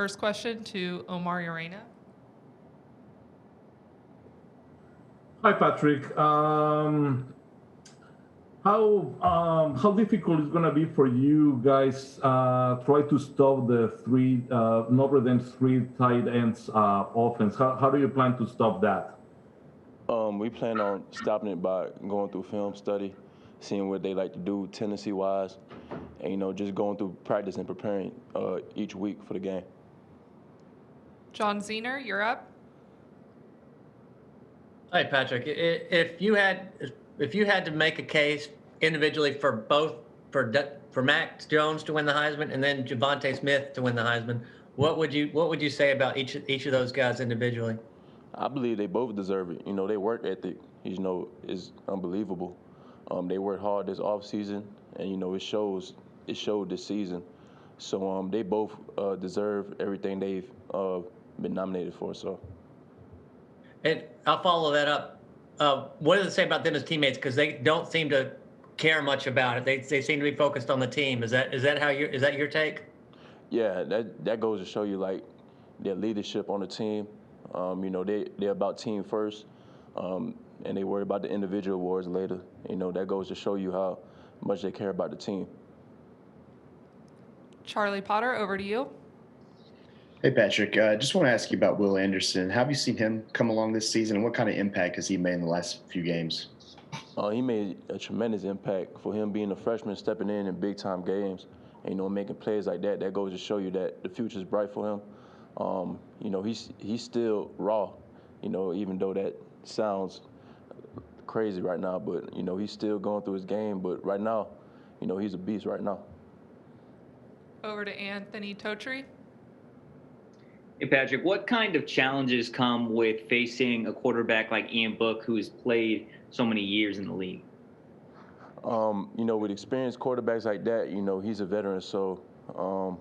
First question to Omar Urena. Hi, Patrick. How difficult is going to be for you guys try to stop the three Notre Dame's three tight ends offense? How do you plan to stop that? We plan on stopping it by going through film study, seeing what they like to do tendency-wise, and just going through practice and preparing each week for the game. John Zener, you're up. Hi, Patrick. If you had to make a case individually for Max Jones to win the Heisman and then Javonte Smith to win the Heisman, what would you say about each of those guys individually? I believe they both deserve it. Their work ethic, is unbelievable. They work hard this offseason, and it showed this season. So they both deserve everything they've been nominated for. So. And I'll follow that up. What does it say about them as teammates? Because they don't seem to care much about it. They seem to be focused on the team. Is that your take? Yeah, that goes to show you like their leadership on the team. They're about team first, and they worry about the individual awards later. That goes to show you how much they care about the team. Charlie Potter, over to you. Hey, Patrick. Just want to ask you about Will Anderson. How have you seen him come along this season, and what kind of impact has he made in the last few games? He made a tremendous impact for him being a freshman, stepping in big-time games, and, making plays like that. That goes to show you that the future's bright for him. He's still raw, even though that sounds crazy right now, but, he's still going through his game. But right now, he's a beast right now. Over to Anthony Totri. Hey, Patrick, what kind of challenges come with facing a quarterback like Ian Book, who has played so many years in the league? With experienced quarterbacks like that, he's a veteran, so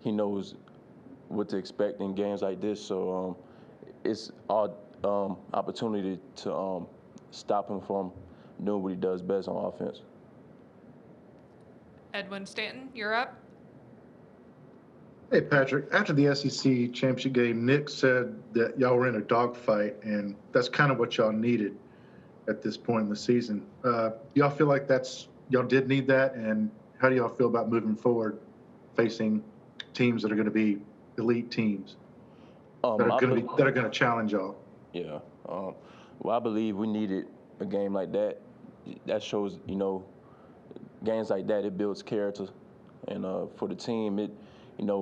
he knows what to expect in games like this. So it's our opportunity to stop him from doing what he does best on offense. Edwin Stanton, you're up. Hey, Patrick, after the SEC championship game, Nick said that y'all were in a dogfight, and that's kind of what y'all needed at this point in the season. Y'all feel like y'all did need that, and how do y'all feel about moving forward, facing teams that are going to be elite teams that are going to challenge y'all? Yeah. Well, I believe we needed a game like that. That shows, games like that, it builds character, and for the team, it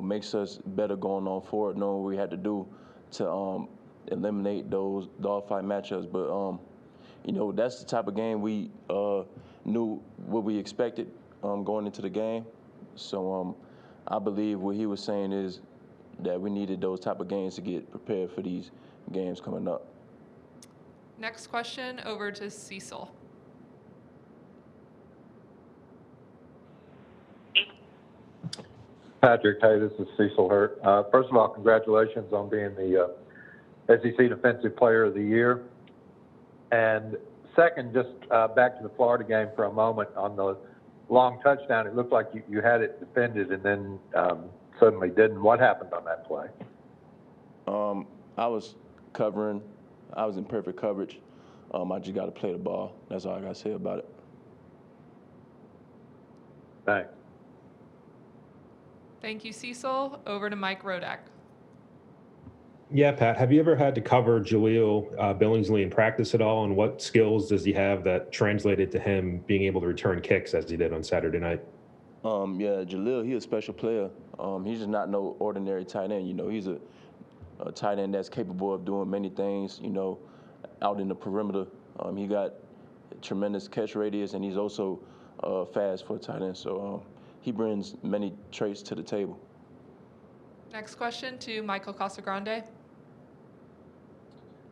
makes us better going on forward, knowing what we had to do to eliminate those dogfight matchups. But, that's the type of game we knew what we expected going into the game. So I believe what he was saying is that we needed those type of games to get prepared for these games coming up. Next question, over to Cecil. Patrick, hey, this is Cecil Hurt. First of all, congratulations on being the SEC Defensive Player of the Year. And second, just back to the Florida game for a moment on the long touchdown. It looked like you had it defended and then suddenly didn't. What happened on that play? I was covering. I was in perfect coverage. I just got to play the ball. That's all I got to say about it. Thanks. Thank you, Cecil. Over to Mike Rodak. Yeah, Pat, have you ever had to cover Jaleel Billingsley in practice at all? And what skills does he have that translated to him being able to return kicks as he did on Saturday night? Yeah, Jaleel, he's a special player. He's just not no ordinary tight end. He's a tight end that's capable of doing many things, out in the perimeter. He got tremendous catch radius, and he's also fast for a tight end. So he brings many traits to the table. Next question to Michael Casagrande.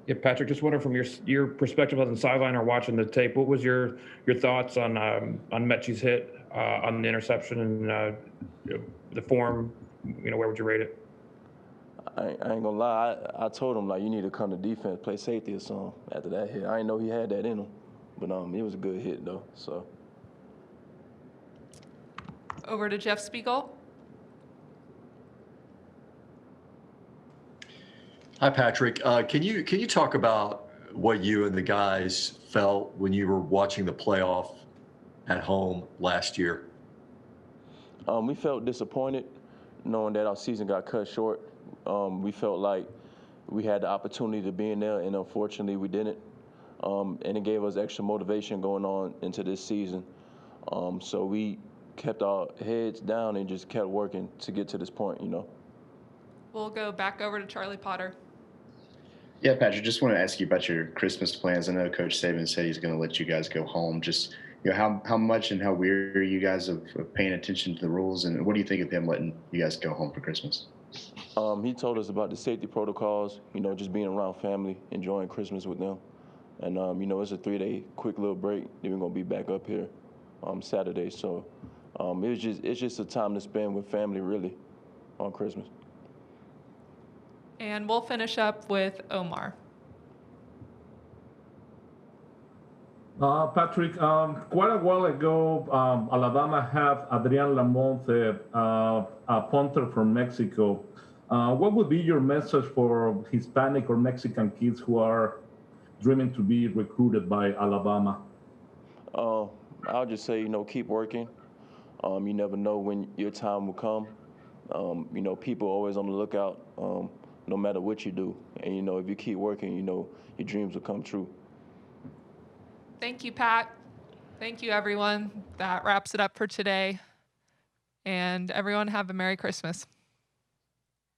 Yeah, Patrick, just wondering from your perspective on the sideline or watching the tape, what was your thoughts on Mechie's hit on the interception and the form? Where would you rate it? I ain't gonna lie. I told him you need to come to defense, play safety or something. After that hit, I didn't know he had that in him, but it was a good hit though. So. Over to Jeff Spiegel. Hi, Patrick. Can you talk about what you and the guys felt when you were watching the playoff at home last year? We felt disappointed knowing that our season got cut short. We felt like we had the opportunity to be in there, and unfortunately we didn't. And it gave us extra motivation going on into this season. So we kept our heads down and just kept working to get to this point, We'll go back over to Charlie Potter. Yeah, Patrick, just want to ask you about your Christmas plans. I know Coach Saban said he's going to let you guys go home. Just, how much and how weird are you guys of paying attention to the rules, and what do you think of him letting you guys go home for Christmas? He told us about the safety protocols, just being around family, enjoying Christmas with them. And, it's a 3-day quick little break. Then we're going to be back up here Saturday. So it's just a time to spend with family, really, on Christmas. And we'll finish up with Omar. Patrick, quite a while ago, Alabama had Adrian Lamonte, a punter from Mexico. What would be your message for Hispanic or Mexican kids who are dreaming to be recruited by Alabama? I'll just say, keep working. You never know when your time will come. People are always on the lookout, no matter what you do. And, if you keep working, your dreams will come true. Thank you, Pat. Thank you, everyone. That wraps it up for today. And everyone have a Merry Christmas.